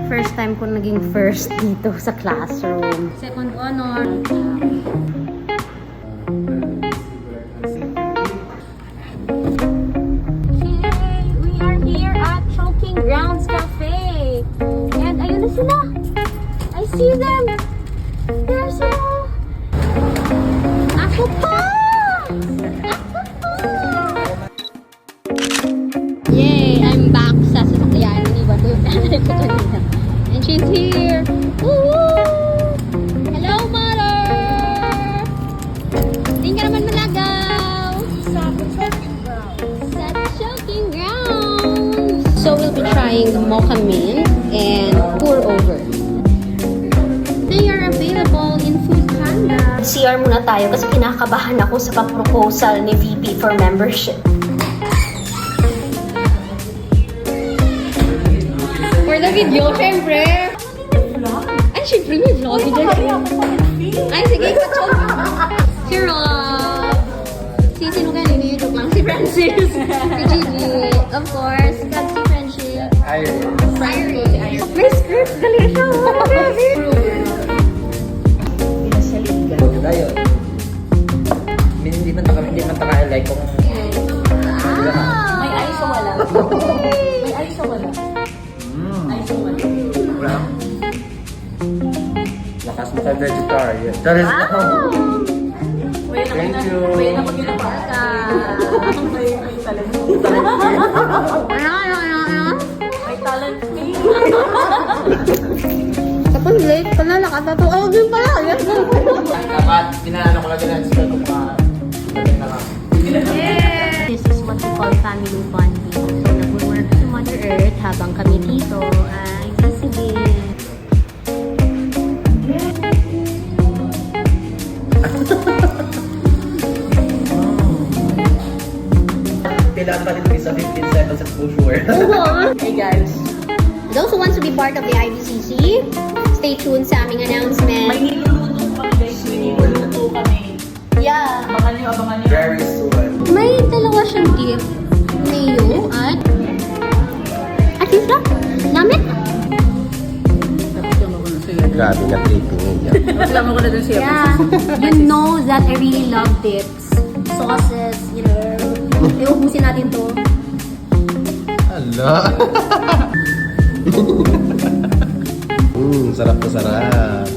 First time ko naging first dito sa classroom. Second honor. We are here at Choking Grounds Cafe. And ayun na sila. I see them. There sila. Ako pa! Yay! I'm back sa sasakyan. Iniwan ko yung nanay ko kanina. And she's here! Woo! Hello, Mother! Hindi ka naman malagaw! Sa Choking Grounds! So we'll be trying the mocha mint and pour over. They are available in Food Panda. CR muna tayo kasi kinakabahan ako sa proposal ni VP for membership. For the video, syempre. Ay, syempre may vlog. Ay, sige, kachog. Si Rob. Si sino kanina yung joke lang? Si Francis. Si Gigi. Of course. God, si Friendship. Irie. May script. Dali siya. Ayun. Hindi man taka-like kung... May ice o wala? May ice o wala? Ice o wala? Wala. Lakas mo kay vegetarian. Charis na ako. Thank you. May talent. Ano? May talent fee. Kapag late ka na, nakatato. Oh, yun pala. Yes. Dapat, pinanano ko lang din ang skill ko pa. This is what we call family bonding. So, nag-work sa Mother Earth habang kami dito ay sisibin. Kailangan pa rin sa 15 seconds at push word. Hey guys. Those who want to be part of the IVCC, stay tuned sa aming announcement. May niluluto kami guys. May niluluto kami. Yeah. Abangan nyo. Very soon. May dalawa siyang gift. Mayo at yung flap. Namit. Grabe na tripping niya. Reklamo ko na dun siya. Yeah. You know that I really love dips. Sauces, you know. Iubusin natin to. Hala. Sarap na sarap.